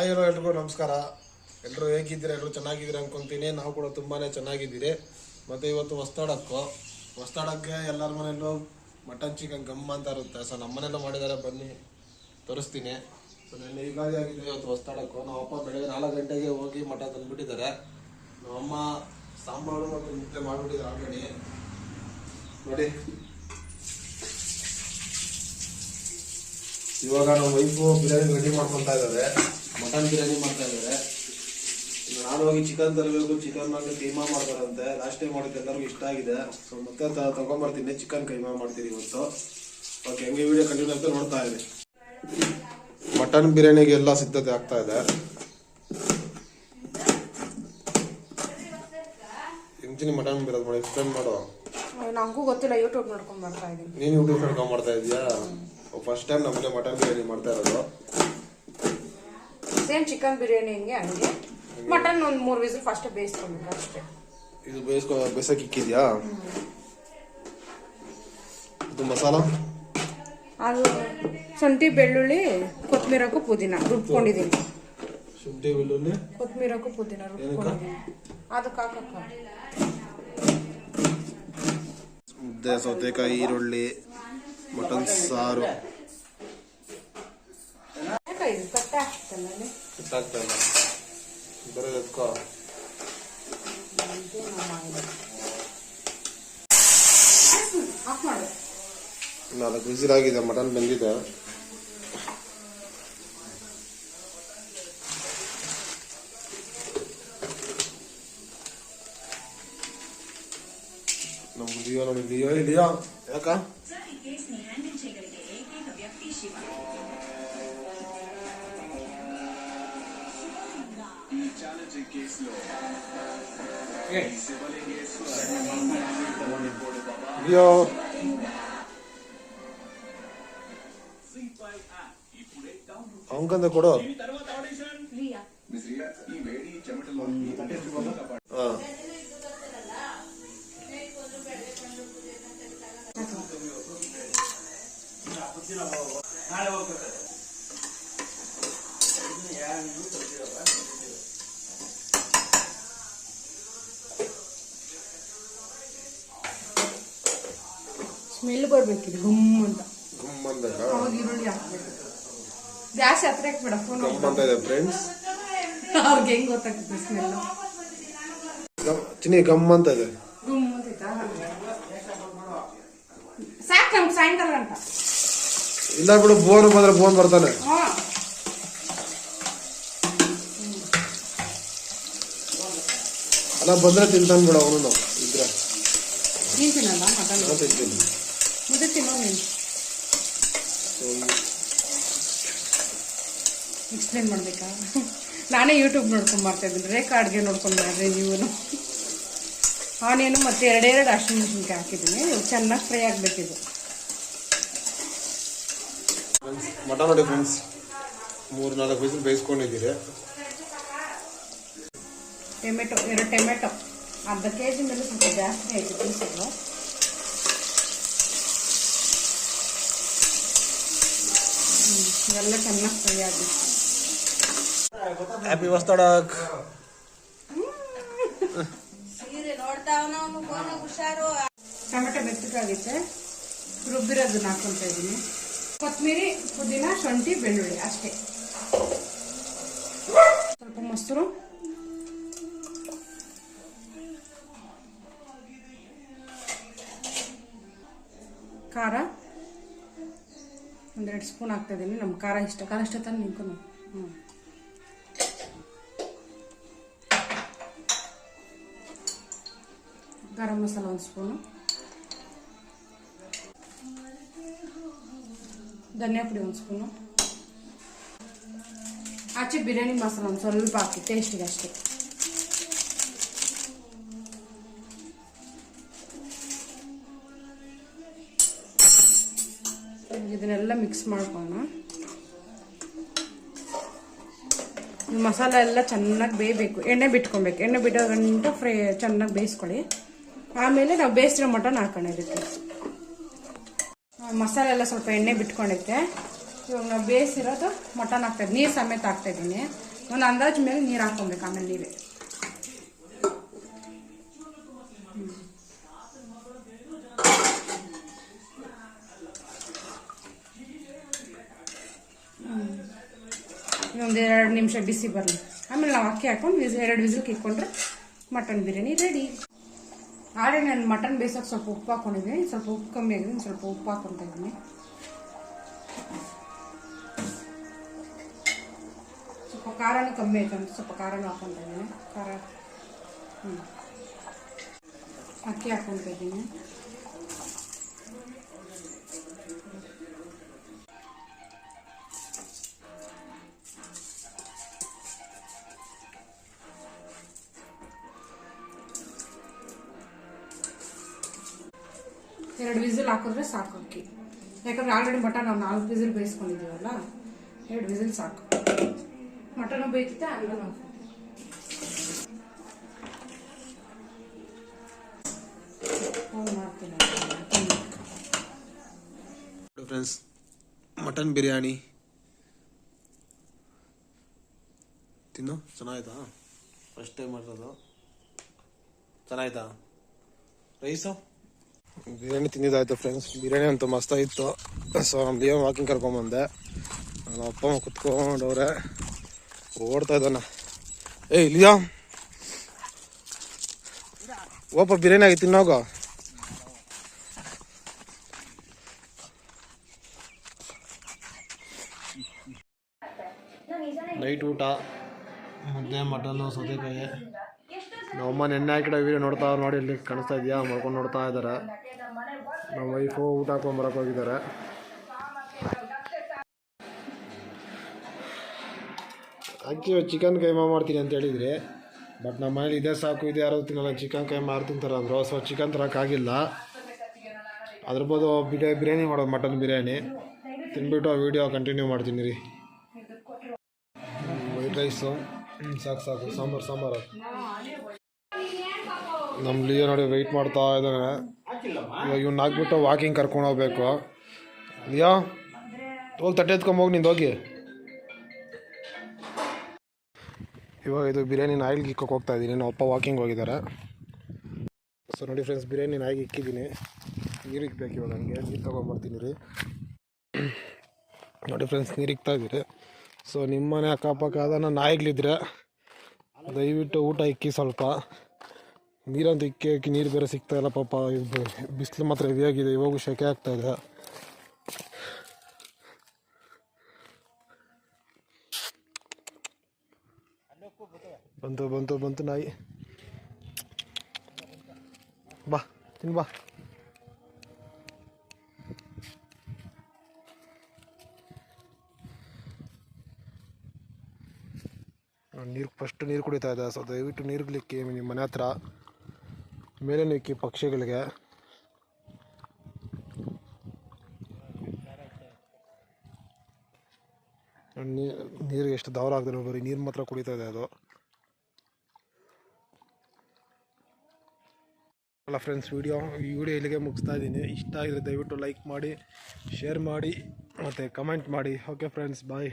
Hi hello ಎಲ್ರಿಗೂ ನಮಸ್ಕಾರ. ಎಲ್ಲರೂ ಹೇಗಿದ್ದೀರಾ? ಎಲ್ಲರೂ ಚೆನ್ನಾಗಿದ್ದೀರಾ ಅನ್ಕೊಂತೀನಿ. ನಾವು ಕೂಡ ತುಂಬಾ ಚೆನ್ನಾಗಿದ್ದೀರಿ. ಮತ್ತು ಇವತ್ತು ಹೊಸ್ತಾಡಕ್ಕೆ ಎಲ್ಲರ ಮನೆಯಲ್ಲೂ ಮಟನ್ ಚಿಕನ್ ಗಮ್ ಅಂತ ಇರುತ್ತೆ. ಸೊ ನಮ್ಮ ಮನೆಯಲ್ಲೂ ಮಾಡಿದ್ದಾರೆ, ಬನ್ನಿ ತೋರಿಸ್ತೀನಿ. ಸೊ ನೆನ್ನೆ ಯುಗಾದಿ ಆಗಿದೆ, ಇವತ್ತು ಹೊಸ್ತಾಡಕ್ಕೂ ನಮ್ಮ ಅಪ್ಪ ಬೆಳಗ್ಗೆ 4 ಗಂಟೆಗೆ ಹೋಗಿ ಮಟನ್ ತಂದುಬಿಟ್ಟಿದ್ದಾರೆ. ನಮ್ಮಮ್ಮ ಸಾಂಬಾರು ಮತ್ತು ಮುದ್ದೆ ಮಾಡಿಬಿಟ್ಟಿದ್ದಾರೆ ಆಲ್ರೆಡಿ. ನೋಡಿ, ಇವಾಗ ನಮ್ಮ ವೈಫು ಬಿರಿಯಾನಿ ರೆಡಿ ಮಾಡ್ಕೊತಾ ಇದ್ದಾರೆ. ಮಟನ್ ಬಿರಿಯಾನಿ ಮಾಡ್ತಾ ಇದ್ದಾರೆ. ನಾನು ಹೋಗಿ ಚಿಕನ್ ತರಬೇಕು. ಚಿಕನ್ ಆಗಿ ಕೈಮಾ ಮಾಡ್ತಾರಂತೆ. ಲಾಸ್ಟ್ ಟೈಮ್ ಮಾಡಿದ್ದು ಎಲ್ಲರಿಗೂ ಇಷ್ಟ ಆಗಿದೆ. ಸೊ ಮತ್ತೆ ತಗೊಂಡ್ಬರ್ತೀನಿ, ಚಿಕನ್ ಕೈಮಾ ಮಾಡ್ತೀರಿ ಇವತ್ತು. ಓಕೆ, ಹೆಂಗೆ ವಿಡಿಯೋ ಕಂಟಿನ್ಯೂ ಅಂತ ನೋಡ್ತಾ ಇದೆ. ಮಟನ್ ಬಿರಿಯಾನಿಗೆ ಎಲ್ಲ ಸಿದ್ಧತೆ ಆಗ್ತಾ ಇದೆ. ಇಂಚಿನ ಮಟನ್ ಬಿರಿಯಾನಿ ಮಾಡಿ ಎಕ್ಸ್ಪ್ಲೇನ್ ಮಾಡು. ನಂಗೂ ಗೊತ್ತಿಲ್ಲ, ಯೂಟ್ಯೂಬ್ ನೋಡ್ಕೊಂಡ್ ಬರ್ತಾ ಇದ್ದೀನಿ. ನೀನು ಯೂಟ್ಯೂಬ್ ನೋಡ್ಕೊಂಡ್ ಮಾಡ್ತಾ ಇದೀಯಾ? ಫಸ್ಟ್ ಟೈಮ್ ನಮ್ಮನೆ ಮಟನ್ ಬಿರಿಯಾನಿ ಮಾಡ್ತಾ ಇರೋದು. ಸೇಮ್ ಚಿಕನ್ ಬಿರಿಯಾನಿ ಹಂಗೆ ಮಟನ್ ಒಂದು 3 ವಿಸಿಲ್ ಫಸ್ಟ್ ಬೇಯಿಸ್ಕೊಬೇಕು ಅಷ್ಟೇ. ಇದು ಬೇಯಿಸಕ್ಕೆ ಇಕ್ಕಿದ್ಯಾ? ಇದು ಮಸಾಲ ಅದು ಶುಂಠಿ ಬೆಳ್ಳುಳ್ಳಿ ಕೊತ್ತಂಬರಿಕು ಪುದೀನ ರುಬ್ಕೊಂಡಿದ್ದೀನಿ. ಶುಂಠಿ ಬೆಳ್ಳುಳ್ಳಿ ಕೊತ್ತಂಬರಿಕು ಪುದೀನ ರುಬ್ಕೊಂಡಿದ್ದೀನಿ. ಅದಕ್ಕೆ ಹಾಕಕ್ಕ ಮುದ್ದೆ, ಸೌತೆಕಾಯಿ, ಈರುಳ್ಳಿ, ಮಟನ್ ಸಾರು. ಇದು ಕಟ್ಟೆ ಹಾಕ್ತಲ್ಲ ಬರೋದು ಎತ್ಕೋ. 4 ವಿಸಿಲ್ ಆಗಿದೆ, ಮಟನ್ ಬೆಂದಿದೆ. ನಮ್ಮ ಲಿಯೋ ನೋಡಿ, ಲಿಯೋ ಯಾಕ ಲಿಯೋ ಅವಂಕಂದ ಕೊಡು. ಸ್ಮೆಲ್ ಬರ್ಬೇಕಿದೆ ಗುಮ್ ಅಂತ. ಅವಾಗ ಈರುಳ್ಳಿ ಹಾಕ್ಬೇಕು. ಗ್ಯಾಸ್ ಹತ್ರ ಹಾಕ್ಬೇಡ, ಫೋನ್ ಅಂತ ಇದೆ ಫ್ರೆಂಡ್ಸ್. ಅವ್ರಿಗೆ ಹೆಂಗ್ ಗೊತ್ತಾಗ್ತದೆ ಸ್ಮೆಲ್? ಚಿನ್ನಿ ಗಮ್ ಅಂತ ಇದೆ. ಗುಮ್ ಅಂತ ಸಾಕು ನಮ್ಗೆ ಸಾಯಂಕಾಲ ಗಂಟ. ಇಲ್ಲ ಬಿಡು, ಬೋನ್ ಬಂದ್ರೆ ಬೋನ್ ಬರ್ತಾನೆ. ಅಲ್ಲ ಬಂದ್ರೆ ತಿಂತಾನೆ ಬಿಡು ಅವನು. ಇದ್ರೆ ನೀನ್ ತಿನ್ನಲ್ಲ ಮಟನ್? ತಿಂತೀನಿ. ಮುದ್ದೆ ತಿನ್ನೋ ನೀನು. ಎಕ್ಸ್ಪ್ಲೇನ್ ಮಾಡ್ಬೇಕಾ? ನಾನೇ ಯೂಟ್ಯೂಬ್ ನೋಡ್ಕೊಂಡ್ ಮಾಡ್ತಾ ಇದ್ದೀನಿ. ರೇಖಾ ಅಡುಗೆ ನೋಡ್ಕೊಂಡು ಮಾಡ್ರಿ ನೀವು. ಆನಿಯನು ಮತ್ತೆ 2 ಹಸಿಮೆಣಸಿನ್ಕಾಯಿ ಹಾಕಿದ್ದೀನಿ. ಚೆನ್ನಾಗಿ ಫ್ರೈ ಆಗಬೇಕಿದು. ಮಟನ್ ನೋಡಿ ಫ್ರೆಂಡ್ಸ್, 3-4 ವಿಸಿಲ್ ಬೇಯಿಸ್ಕೊಂಡಿದ್ದೀರಿ. ಟೊಮೆಟೊ 2 ಟೊಮೆಟೊ ಅರ್ಧ kg ಮೇಲೆ ಸ್ವಲ್ಪ ಜಾಸ್ತಿ ಆಯಿತು ಪೀಸು. ಇವೆಲ್ಲ ಚೆನ್ನಾಗಿ ಫ್ರೈ ಆಗಬೇಕು. ಹ್ಯಾಪಿ ಹೊಸ್ತಾಡಕ್. ಟೊಮೆಟೊ ಮೆತ್ತಗಾಗೈತೆ, ರುಬ್ಬಿರೋದನ್ನ ಹಾಕೊಳ್ತಾ ಇದ್ದೀನಿ. ಕೊತ್ತಂಬರಿ, ಪುದೀನ, ಶುಂಠಿ, ಬೆಳ್ಳುಳ್ಳಿ ಅಷ್ಟೇ. ಸ್ವಲ್ಪ ಮೊಸರು, ಖಾರ 1-2 ಸ್ಪೂನ್ ಹಾಕ್ತಾ ಇದ್ದೀನಿ. ನಮ್ಮ ಖಾರ ಇಷ್ಟ ತಾನೆ ನಿಂಕು. ಗರಂ ಮಸಾಲ 1 ಸ್ಪೂನು, ಧನಿಯಾ ಪುಡಿ 1 ಸ್ಪೂನು, ಆಚೆ ಬಿರಿಯಾನಿ ಮಸಾಲ ಒಂದು ಸ್ವಲ್ಪ ಹಾಕಿ ಟೇಸ್ಟಿಗೆ ಅಷ್ಟೇ. ಇದನ್ನೆಲ್ಲ ಮಿಕ್ಸ್ ಮಾಡ್ಕೋಣ. ಮಸಾಲ ಎಲ್ಲ ಚೆನ್ನಾಗಿ ಬೇಯಬೇಕು, ಎಣ್ಣೆ ಬಿಟ್ಕೊಬೇಕು. ಎಣ್ಣೆ ಬಿಡೋ ಗಂಟ ಫ್ರೈ ಚೆನ್ನಾಗಿ ಬೇಯಿಸ್ಕೊಳ್ಳಿ. ಆಮೇಲೆ ನಾವು ಬೇಯಿಸಿರೋ ಮಟನ್ ಹಾಕೋಣ ಇದಕ್ಕೆ. ಮಸಾಲೆ ಎಲ್ಲ ಸ್ವಲ್ಪ ಎಣ್ಣೆ ಬಿಟ್ಕೊಂಡೈತೆ. ಇವಾಗ ನಾವು ಬೇಯಿಸಿರೋದು ಮಟನ್ ಹಾಕ್ತಾಯಿದ್ದೀನಿ, ನೀರು ಸಮೇತ ಹಾಕ್ತಾಯಿದ್ದೀನಿ. ಒಂದು ಅಂದಾಜು ಮೇಲೆ ನೀರು ಹಾಕೊಬೇಕು ಆಮೇಲೆ ನೀವೇ. ಒಂದು 2 ನಿಮಿಷ ಬಿಸಿ ಬರಲಿ, ಆಮೇಲೆ ನಾವು ಅಕ್ಕಿ ಹಾಕೊಂಡು 2 ವಿಸಿಲ್ಗೆ ಇಟ್ಕೊಂಡ್ರೆ ಮಟನ್ ಬಿರಿಯಾನಿ ರೆಡಿ. ಆಲ್ರೆಡಿ ನಾನು ಮಟನ್ ಬೇಯಿಸೋಕೆ ಸ್ವಲ್ಪ ಉಪ್ಪು ಹಾಕೊಂಡಿದ್ದೀನಿ, ಸ್ವಲ್ಪ ಉಪ್ಪು ಕಮ್ಮಿ ಆಗಿದೆ, ಸ್ವಲ್ಪ ಉಪ್ಪು ಹಾಕೊತಾ ಇದ್ದೀನಿ. ಸ್ವಲ್ಪ ಖಾರನೂ ಕಮ್ಮಿ ಆಯ್ತು ಅಂತ ಸ್ವಲ್ಪ ಖಾರನೂ ಹಾಕೊತಾ ಇದ್ದೀನಿ. ಖಾರ ಅಕ್ಕಿ ಹಾಕೊತಾ ಇದ್ದೀನಿ. ಎರಡು ವಿಸಿಲ್ ಹಾಕಿದ್ರೆ ಸಾಕು ಅಕ್ಕಿ, ಯಾಕಂದ್ರೆ ಆಲ್ರೆಡಿ ಮಟನ್ ನಾವು 4 ವಿಸಿಲ್ ಬೇಯಿಸ್ಕೊಂಡಿದ್ದೀವಲ್ಲ, 2 ವಿಸಿಲ್ ಸಾಕು. ಮಟನು ಬೇಯ್ತಿದ್ದೆ ಅನ್ನ ಮಾಡ್ತೀನಿ. ಫ್ರೆಂಡ್ಸ್, ಮಟನ್ ಬಿರಿಯಾನಿ ತಿನ್ನು. ಚೆನ್ನಾಯ್ತಾ? ಫಸ್ಟ್ ಟೈಮ್ ಮಾಡಿರೋದು. ಚೆನ್ನಾಯ್ತಾ? ರೈಸು ಬಿರಿಯಾನಿ ತಿಂದಿದ್ದಾಯ್ತು ಫ್ರೆಂಡ್ಸ್. ಬಿರಿಯಾನಿ ಅಂತೂ ಮಸ್ತಾಗಿತ್ತು. ಸೊ ನಮ್ಮ ಲಿಯೋ ವಾಕಿಂಗ್ ಕರ್ಕೊಂಬಂದೆ. ನಮ್ಮ ಅಪ್ಪ ಅಮ್ಮ ಕುತ್ಕೊಂಡವ್ರೆ, ಓಡ್ತಾ ಇದ್ದಾನ. ಏಯ್ ಲಿಯೋ, ಓಪ ಬಿರಿಯಾನಿ ಆಗಿ ತಿನ್ನೋಗೋ. ನೈಟ್ ಊಟ ಮುದ್ದೆ, ಮಟನ್ನು, ಸೌತೆಕಾಯಿ. ನಮ್ಮಮ್ಮ ನೆನ್ನೆ ಹಾಕಿಡ ವೀಡಿಯೋ ನೋಡ್ತಾ ನೋಡಿ, ಇಲ್ಲಿ ಕಾಣಿಸ್ತಾ ಇದೆಯಾ, ಮಾಡ್ಕೊಂಡು ನೋಡ್ತಾ ಇದ್ದಾರೆ. ನಮ್ಮ ವೈಫು ಊಟ ಹಾಕೊಂಬರಕ್ಕೆ ಹೋಗಿದ್ದಾರೆ. ಆ್ಯಕ್ಚುಲಿ ಚಿಕನ್ ಕೈಮಾ ಮಾಡ್ತೀನಿ ಅಂತ ಹೇಳಿದ್ರಿ, ಬಟ್ ನಮ್ಮ ಮನೇಲಿ ಇದೇ ಸಾಕು, ಇದು ಯಾರು ತಿನ್ನಲ್ಲ, ಚಿಕನ್ ಕೈಮಾ ತಿಂತಾರೆ ಅಂದರು. ಸೊ ಚಿಕನ್ ತರೋಕ್ಕಾಗಿಲ್ಲ. ಅದ್ರ ಬದಲು ಬಿರಿಯಾನಿ ಮಾಡೋದು, ಮಟನ್ ಬಿರಿಯಾನಿ ತಿನ್ಬಿಟ್ಟು ಆ ವಿಡಿಯೋ ಕಂಟಿನ್ಯೂ ಮಾಡ್ತೀನಿ ರೀ. ವೈಟ್ ರೈಸು ಸಾಕು. ಸಾಂಬಾರು ನಮ್ಮ ಲಿಯೋ ನೋಡಿ ವೆಯ್ಟ್ ಮಾಡ್ತಾ ಇದ್ದಾನೆ. ಇವಾಗ ಇವ್ನ ಹಾಕ್ಬಿಟ್ಟು ವಾಕಿಂಗ್ ಕರ್ಕೊಂಡು ಹೋಗ್ಬೇಕು. ಲಿಯೋ ತೋಲ್ ತಟ್ಟೆ ಎತ್ಕೊಂಬೋಗಿ ನಿಂದು ಹೋಗಿ. ಇವಾಗ ಇದು ಬಿರಿಯಾನಿ ನಾಯಿಗೆ ಇಕ್ಕೋಕೆ ಹೋಗ್ತಾ ಇದ್ದೀನಿ. ನಮ್ಮ ಅಪ್ಪ ವಾಕಿಂಗ್ ಹೋಗಿದ್ದಾರೆ. ಸೊ ನೋಡಿ ಫ್ರೆಂಡ್ಸ್, ಬಿರಿಯಾನಿ ನಾಯಿಗೆ ಇಕ್ಕಿದ್ದೀನಿ. ನೀರು ಇಕ್ಬೇಕು ಇವಾಗ, ನನಗೆ ನೀರು ತೊಗೊಂಬರ್ತೀನಿ ರೀ. ನೋಡಿ ಫ್ರೆಂಡ್ಸ್, ನೀರು ಇಕ್ತಾ ಇದ್ದೀರಿ. ಸೊ ನಿಮ್ಮನೆ ಅಕ್ಕಪಕ್ಕ ಅದನ್ನು ನಾಯಿಗಳಿದ್ರೆ ದಯವಿಟ್ಟು ಊಟ ಇಕ್ಕಿ ಸ್ವಲ್ಪ. ನೀರಂತೂ ಇಕ್ಕಿ ನೀರು ಬೇರೆ ಸಿಗ್ತಾಯಿಲ್ಲ ಪಾಪ. ಬಿಸಿಲು ಮಾತ್ರ ಹೆವಿಯಾಗಿದೆ, ಇವಾಗೂ ಸೆಕೆ ಆಗ್ತಾಯಿದೆ. ಬಂತು ನಾಯಿ. ಬಾ ತಿನ್ ಬಾ. ಫಸ್ಟ್ ನೀರು ಕುಡಿತಾ ಇದೆ. ಸೊ ದಯವಿಟ್ಟು ನೀರುಗಳಿಕ್ಕಿ ನಿಮ್ಮ ಮನೆ ಹತ್ರ, ಮೇಲೆ ಇಕ್ಕಿ ಪಕ್ಷಿಗಳಿಗೆ. ನೀರು ಎಷ್ಟು ದಾವರ ಆಗ್ತದೆ, ಬರೀ ನೀರು ಮಾತ್ರ ಕುಡಿತಾ ಇದೆ ಅದು. ಅಲ್ಲ ಫ್ರೆಂಡ್ಸ್, ಈ ವಿಡಿಯೋ ಇಲ್ಲಿಗೆ ಮುಗಿಸ್ತಾ ಇದ್ದೀನಿ. ಇಷ್ಟ ಆಗಿದ್ರೆ ದಯವಿಟ್ಟು ಲೈಕ್ ಮಾಡಿ, ಶೇರ್ ಮಾಡಿ ಮತ್ತು ಕಮೆಂಟ್ ಮಾಡಿ. ಓಕೆ ಫ್ರೆಂಡ್ಸ್, ಬಾಯ್.